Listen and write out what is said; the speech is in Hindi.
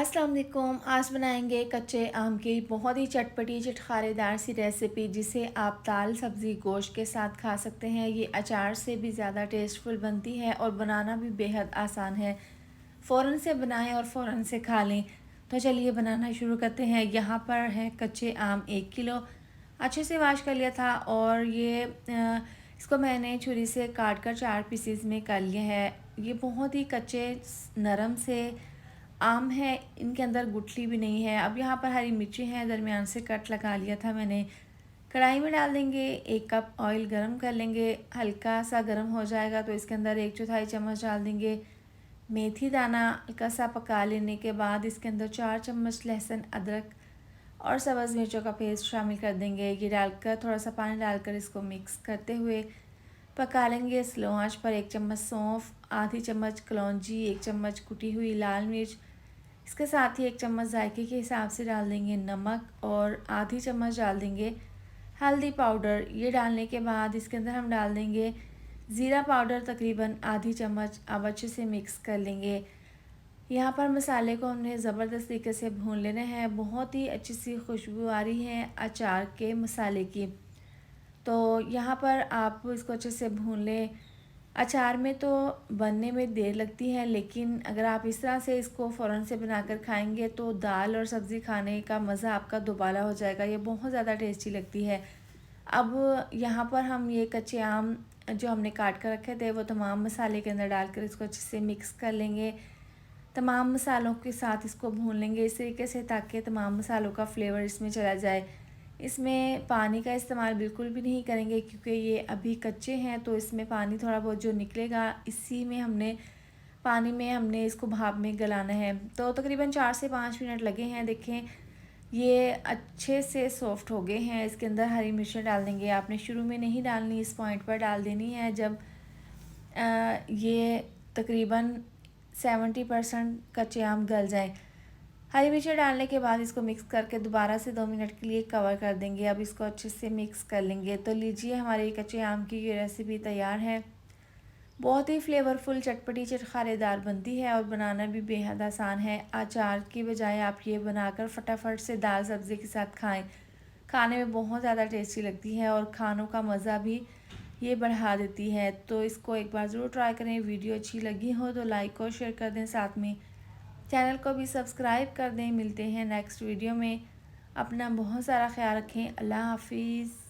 अस्सलाम वालेकुम। आज बनाएंगे कच्चे आम की बहुत ही चटपटी चटखारेदार सी रेसिपी जिसे आप दाल सब्ज़ी गोश्त के साथ खा सकते हैं। ये अचार से भी ज़्यादा टेस्टफुल बनती है और बनाना भी बेहद आसान है। फ़ौरन से बनाएं और फ़ौरन से खा लें। तो चलिए बनाना शुरू करते हैं। यहाँ पर है कच्चे आम 1 किलो, अच्छे से वाश कर लिया था और इसको मैंने छुरी से काट कर 4 पीसीज में कर लिया है। ये बहुत ही कच्चे नरम से आम है, इनके अंदर गुठली भी नहीं है। अब यहाँ पर हरी मिर्ची है, दरमियान से कट लगा लिया था मैंने। कढ़ाई में डाल देंगे, 1 कप ऑयल गरम कर लेंगे। हल्का सा गरम हो जाएगा तो इसके अंदर 1/4 चम्मच डाल देंगे मेथी दाना। हल्का सा पका लेने के बाद इसके अंदर 4 चम्मच लहसुन अदरक और सब्ज़ मिर्चों का पेस्ट शामिल कर देंगे। ये डालकर थोड़ा सा पानी डालकर इसको मिक्स करते हुए पका लेंगे स्लो आंच पर। 1 चम्मच सौंफ, आधी चम्मच कलौंजी, 1 चम्मच कुटी हुई लाल मिर्च, इसके साथ ही 1 चम्मच जायके के हिसाब से डाल देंगे नमक और आधी चम्मच डाल देंगे हल्दी पाउडर। ये डालने के बाद इसके अंदर हम डाल देंगे ज़ीरा पाउडर तकरीबन आधी चम्मच। अब अच्छे से मिक्स कर लेंगे। यहाँ पर मसाले को हमने ज़बरदस्त तरीके से भून लेना है। बहुत ही अच्छी सी खुशबू आ रही है अचार के मसाले की। तो यहाँ पर आप इसको अच्छे से भून लें। अचार में तो बनने में देर लगती है, लेकिन अगर आप इस तरह से इसको फ़ौरन से बनाकर खाएंगे तो दाल और सब्ज़ी खाने का मज़ा आपका दोबारा हो जाएगा। ये बहुत ज़्यादा टेस्टी लगती है। अब यहाँ पर हम ये कच्चे आम जो हमने काट कर रखे थे वो तमाम मसाले के अंदर डालकर इसको अच्छे से मिक्स कर लेंगे। तमाम मसालों के साथ इसको भून लेंगे इस तरीके से ताकि तमाम मसालों का फ्लेवर इसमें चला जाए। इसमें पानी का इस्तेमाल बिल्कुल भी नहीं करेंगे क्योंकि ये अभी कच्चे हैं, तो इसमें पानी थोड़ा बहुत जो निकलेगा इसी में हमने इसको भाप में गलाना है। तो तकरीबन 4 से 5 मिनट लगे हैं। देखें ये अच्छे से सॉफ्ट हो गए हैं। इसके अंदर हरी मिर्चें डाल देंगे। आपने शुरू में नहीं डालनी, इस पॉइंट पर डाल देनी है जब ये तकरीबन 70% कच्चे आम गल जाए। हरी मिर्ची डालने के बाद इसको मिक्स करके दोबारा से 2 मिनट के लिए कवर कर देंगे। अब इसको अच्छे से मिक्स कर लेंगे। तो लीजिए हमारे कच्चे आम की ये रेसिपी तैयार है। बहुत ही फ्लेवरफुल चटपटी चटखारेदार बनती है और बनाना भी बेहद आसान है। अचार की बजाय आप ये बनाकर फटाफट से दाल सब्ज़ी के साथ खाएं। खाने में बहुत ज़्यादा टेस्टी लगती है और खानों का मज़ा भी ये बढ़ा देती है। तो इसको एक बार ज़रूर ट्राई करें। वीडियो अच्छी लगी हो तो लाइक और शेयर कर दें, साथ में चैनल को भी सब्सक्राइब कर दें। मिलते हैं नेक्स्ट वीडियो में। अपना बहुत सारा ख्याल रखें। अल्लाह हाफिज़।